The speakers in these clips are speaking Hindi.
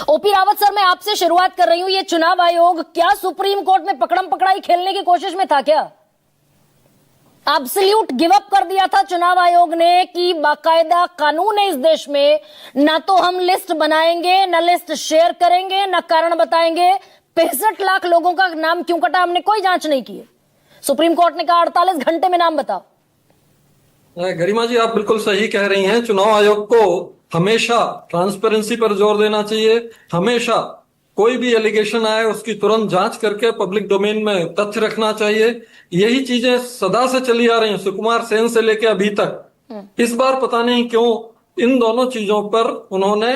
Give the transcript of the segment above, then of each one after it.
ओपी रावत सर, मैं आपसे शुरुआत कर रही हूं। ये चुनाव आयोग क्या सुप्रीम कोर्ट में पकड़म पकड़ाई खेलने की कोशिश में था क्या? एब्सोल्यूट गिव अप कर दिया था चुनाव आयोग ने कि बाकायदा कानून है इस देश में, ना तो हम लिस्ट बनाएंगे, ना लिस्ट शेयर करेंगे, ना कारण बताएंगे। 65 लाख लोगों का नाम क्यों कटा, हमने कोई जांच नहीं की है। सुप्रीम कोर्ट ने कहा 48 घंटे में नाम बताओ। गरिमा जी, आप बिल्कुल सही कह रही हैं। चुनाव आयोग को हमेशा ट्रांसपेरेंसी पर जोर देना चाहिए। हमेशा कोई भी एलिगेशन आए उसकी तुरंत जांच करके पब्लिक डोमेन में तथ्य रखना चाहिए। यही चीजें सदा से चली आ रही हैं, सुकुमार सेन से लेकर अभी तक। इस बार पता नहीं क्यों इन दोनों चीजों पर उन्होंने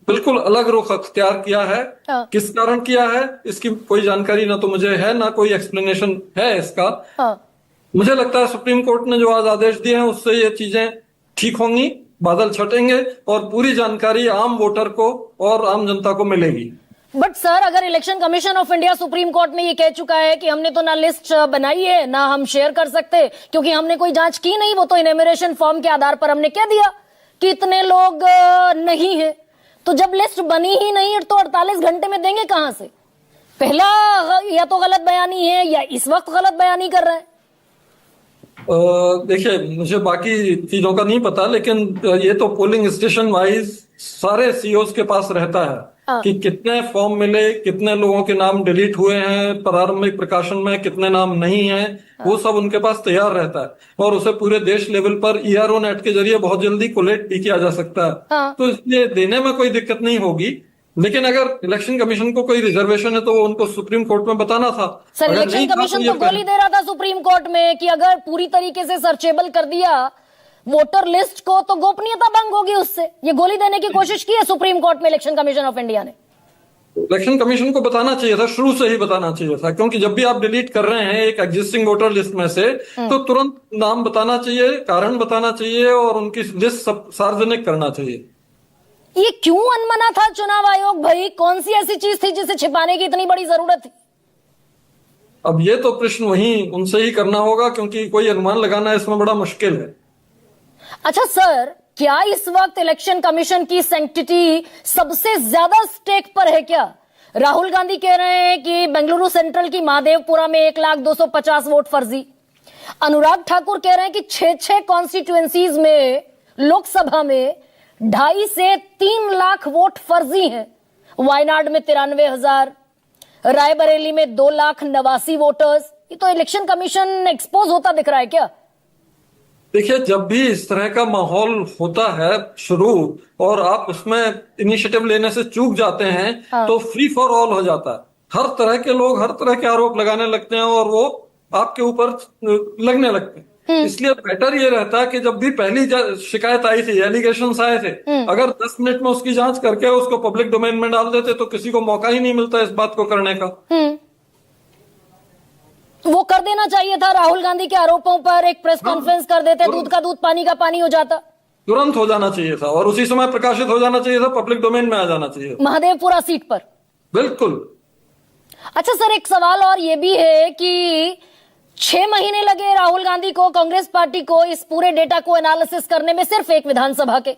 बिल्कुल अलग रुख अख्तियार किया है। किस कारण किया है इसकी कोई जानकारी ना तो मुझे है, ना कोई एक्सप्लेनेशन है इसका। मुझे लगता है सुप्रीम कोर्ट ने जो आज आदेश दिए हैं उससे ये चीजें ठीक होंगी, बादल छटेंगे और पूरी जानकारी आम वोटर को और आम जनता को मिलेगी। बट सर, अगर election commission of India supreme court में ये कह चुका है कि हमने तो ना लिस्ट बनाई है, ना हम शेयर कर सकते क्योंकि हमने कोई जांच की नहीं, वो तो इनैमरेशन फॉर्म के आधार पर हमने कह दिया कि इतने लोग नहीं है, तो जब लिस्ट बनी ही नहीं तो 48 घंटे में देंगे कहां से? पहला या तो गलत बयानी है या इस वक्त गलत बयानी कर रहे हैं। देखिए, मुझे बाकी चीजों का नहीं पता, लेकिन ये तो पोलिंग स्टेशन वाइज सारे सीओज के पास रहता है कि कितने फॉर्म मिले, कितने लोगों के नाम डिलीट हुए हैं, प्रारंभिक प्रकाशन में कितने नाम नहीं हैं, वो सब उनके पास तैयार रहता है और उसे पूरे देश लेवल पर ईआरओ नेट के जरिए बहुत जल्दी कोलेक्ट भी किया जा सकता है। तो इसलिए देने में कोई दिक्कत नहीं होगी। लेकिन अगर इलेक्शन कमीशन को कोई रिजर्वेशन है तो वो उनको सुप्रीम कोर्ट में बताना था। सर, इलेक्शन कमीशन तो गोली दे रहा था सुप्रीम कोर्ट में कि अगर पूरी तरीके से सर्चेबल कर दिया वोटर लिस्ट को तो गोपनीयता भंग होगी उससे। ये गोली देने की कोशिश की है सुप्रीम कोर्ट में इलेक्शन कमीशन ऑफ इंडिया ने। इलेक्शन कमीशन को बताना चाहिए था, शुरू से ही बताना चाहिए था, क्योंकि जब भी आप डिलीट कर रहे हैं एक एग्जिस्टिंग वोटर लिस्ट में से तो तुरंत नाम बताना चाहिए, कारण बताना चाहिए और उनकी लिस्ट सार्वजनिक करना चाहिए। ये क्यों अनमना था चुनाव आयोग भाई? कौन सी ऐसी चीज थी जिसे छिपाने की इतनी बड़ी जरूरत थी? अब ये तो प्रश्न वही उनसे ही करना होगा, क्योंकि कोई अनुमान लगाना इसमें बड़ा मुश्किल है। अच्छा सर, क्या इस वक्त इलेक्शन कमीशन की सैंक्टिटी सबसे ज्यादा स्टेक पर है क्या? राहुल गांधी कह रहे हैं कि बेंगलुरु सेंट्रल की महादेवपुरा में 1,250 वोट फर्जी। अनुराग ठाकुर कह रहे हैं कि 6 कॉन्स्टिट्यूएंसीज में लोकसभा में 2.5 से 3 लाख वोट फर्जी हैं। वायनाड में 93,000, रायबरेली में 2,89,000 वोटर्स। ये तो इलेक्शन कमीशन एक्सपोज होता दिख रहा है क्या? देखिए, जब भी इस तरह का माहौल होता है शुरू और आप उसमें इनिशिएटिव लेने से चूक जाते हैं तो फ्री फॉर ऑल हो जाता है। हर तरह के लोग हर तरह के आरोप लगाने लगते हैं और वो आपके ऊपर लगने लगते हैं। इसलिए बेटर ये रहता है कि जब भी पहली शिकायत आई थी, एलिगेशंस आए थे, अगर 10 मिनट में उसकी जांच करके उसको पब्लिक डोमेन में डाल देते तो किसी को मौका ही नहीं मिलता इस बात को करने का। वो कर देना चाहिए था। राहुल गांधी के आरोपों पर एक प्रेस कॉन्फ्रेंस कर देते, दूध का दूध पानी का पानी हो जाता। तुरंत हो जाना चाहिए था और उसी समय प्रकाशित हो जाना चाहिए था, पब्लिक डोमेन में आ जाना चाहिए महादेवपुरा सीट पर। बिल्कुल। अच्छा सर, एक सवाल और ये भी है कि 6 महीने लगे राहुल गांधी को, कांग्रेस पार्टी को इस पूरे डेटा को एनालिसिस करने में, सिर्फ एक विधानसभा के।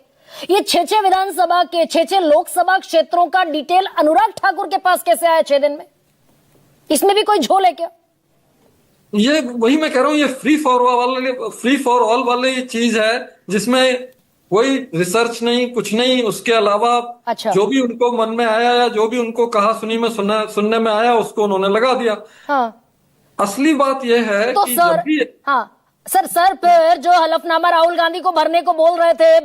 ये 6 विधानसभा के 6 लोकसभा क्षेत्रों का डिटेल अनुराग ठाकुर के पास कैसे आया 6 दिन में? इसमें भी कोई झोल है क्या? ये वही मैं कह रहा हूँ, ये फ्री फॉर ऑल वाले ये चीज है जिसमें कोई रिसर्च नहीं, कुछ नहीं। उसके अलावा जो भी उनको मन में आया या जो भी उनको कहा सुनने में आया उसको उन्होंने लगा दिया। असली बात यह है तो कि सर, जब भी सर फिर जो हलफनामा राहुल गांधी को भरने को बोल रहे थे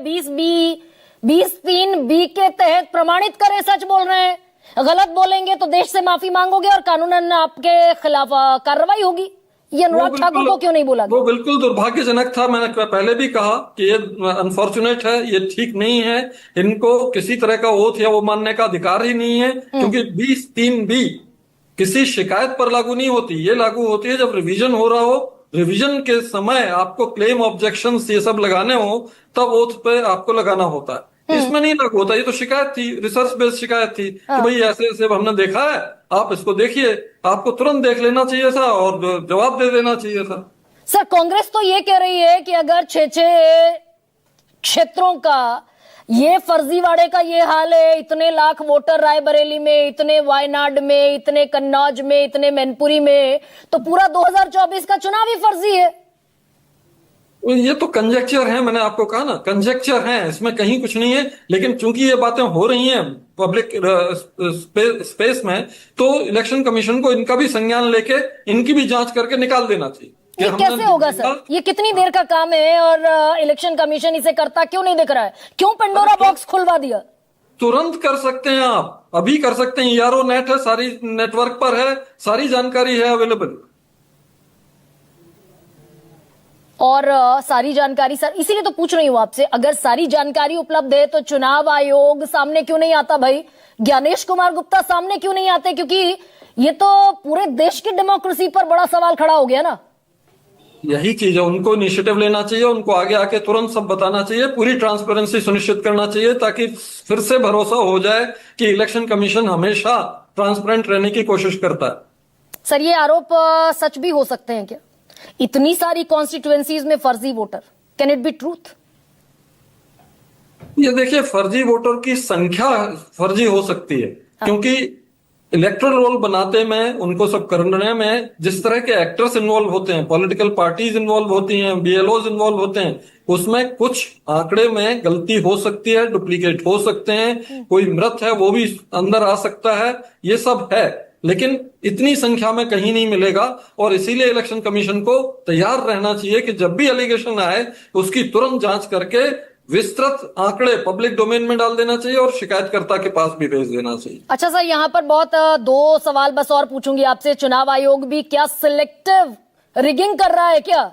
20-3B के तहत प्रमाणित करें, सच बोल रहे हैं। गलत बोलेंगे तो देश से माफी मांगोगे और कानूनन आपके खिलाफ कार्रवाई होगी। ये अनुराग ठाकुर को क्यों नहीं बोला? वो बिल्कुल दुर्भाग्यजनक था। मैंने पहले भी कहा कि ये अनफॉर्चुनेट है, ये ठीक नहीं है। इनको किसी तरह का ओथ या वो मानने का अधिकार ही नहीं है, क्योंकि 20-3B किसी शिकायत पर लागू नहीं होती। ये लागू होती है जब रिवीजन हो रहा हो, रिवीजन के समय आपको क्लेम, ऑब्जेक्शन ये सब लगाने हो, तब ओथ पे आपको लगाना होता है। इसमें नहीं लागू होता। ये तो शिकायत थी, रिसर्च बेस्ड शिकायत थी कि भाई ऐसे ऐसे हमने देखा है, आप इसको देखिए। आपको तुरंत देख लेना चाहिए था और जवाब दे देना चाहिए था। सर, कांग्रेस तो ये कह रही है कि अगर 6 क्षेत्रों का ये फर्जीवाड़े का ये हाल है, इतने लाख वोटर रायबरेली में, इतने वायनाड में, इतने कन्नौज में, इतने मैनपुरी में, तो पूरा 2024 का चुनाव ही फर्जी है। ये तो कंजेक्चर है, मैंने आपको कहा ना, कंजेक्चर है, इसमें कहीं कुछ नहीं है। लेकिन चूंकि ये बातें हो रही हैं पब्लिक स्पेस में, तो इलेक्शन कमीशन को इनका भी संज्ञान लेके इनकी भी जांच करके निकाल देना चाहिए। ये कैसे होगा सर? ये कितनी देर का काम है और इलेक्शन कमीशन इसे करता क्यों नहीं दिख रहा है? क्यों पेंडोरा बॉक्स खुलवा दिया? तुरंत कर सकते हैं आप, अभी कर सकते हैं। यारो नेट है, सारी नेटवर्क पर है, सारी जानकारी है अवेलेबल। और सारी जानकारी सर, इसीलिए तो पूछ रही हूं आपसे, अगर सारी जानकारी उपलब्ध है तो चुनाव आयोग सामने क्यों नहीं आता भाई? ज्ञानेश कुमार गुप्ता सामने क्यों नहीं आते? क्योंकि ये तो पूरे देश की डेमोक्रेसी पर बड़ा सवाल खड़ा हो गया ना। यही चीज है, उनको इनिशिएटिव लेना चाहिए, उनको आगे आके तुरंत सब बताना चाहिए, पूरी ट्रांसपेरेंसी सुनिश्चित करना चाहिए, ताकि फिर से भरोसा हो जाए कि इलेक्शन कमीशन हमेशा ट्रांसपेरेंट रहने की कोशिश करता है। सर, ये आरोप सच भी हो सकते हैं क्या? इतनी सारी कॉन्स्टिट्यूएंसीज में फर्जी voter, can it be truth? ये देखिए, फर्जी वोटर की संख्या फर्जी हो सकती है, क्योंकि इलेक्टोरल रोल बनाते में, उनको सब करने में जिस तरह के एक्टर्स इन्वॉल्व होते हैं, पॉलिटिकल पार्टीज इन्वॉल्व होती हैं, बीएलओज इन्वॉल्व होते हैं, उसमें कुछ आंकड़े में गलती हो सकती है, डुप्लीकेट हो सकते हैं, कोई मृत है वो भी अंदर आ सकता है, ये सब है। लेकिन इतनी संख्या में कहीं नहीं मिलेगा, और इसीलिए इलेक्शन कमीशन को तैयार रहना चाहिए कि जब भी एलिगेशन आए उसकी तुरंत जांच करके विस्तृत आंकड़े पब्लिक डोमेन में डाल देना चाहिए और शिकायतकर्ता के पास भी भेज देना चाहिए। अच्छा सर, यहाँ पर बहुत दो सवाल बस और पूछूंगी आपसे। चुनाव आयोग भी क्या सिलेक्टिव रिगिंग कर रहा है क्या?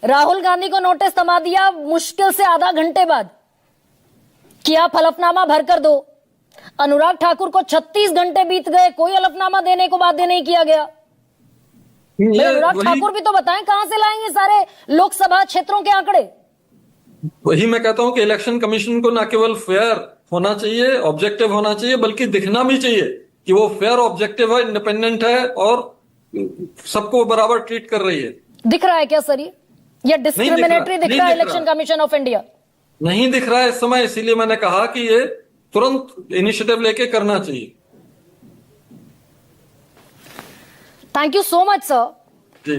राहुल गांधी को नोटिस थमा दिया मुश्किल से आधा घंटे बाद कि आप हलफनामा भर कर दो। अनुराग ठाकुर को 36 घंटे बीत गए, कोई हलफनामा देने को बाध्य नहीं किया गया। अनुराग ठाकुर भी तो बताएं, कहां से लाएंगे सारे लोकसभा क्षेत्रों के आंकड़े? वही मैं कहता हूं कि इलेक्शन कमीशन को ना केवल फेयर होना चाहिए, ऑब्जेक्टिव होना चाहिए, बल्कि दिखना भी चाहिए कि वो फेयर, ऑब्जेक्टिव है, इंडिपेंडेंट है और सबको बराबर ट्रीट कर रही है। दिख रहा है क्या सर? ये या डिस्क्रिमिनेटरी दिख रहा है इलेक्शन कमीशन ऑफ इंडिया? नहीं दिख रहा है इस समय, इसीलिए मैंने कहा कि ये तुरंत इनिशिएटिव लेके करना चाहिए। Thank you so much sir. Ji.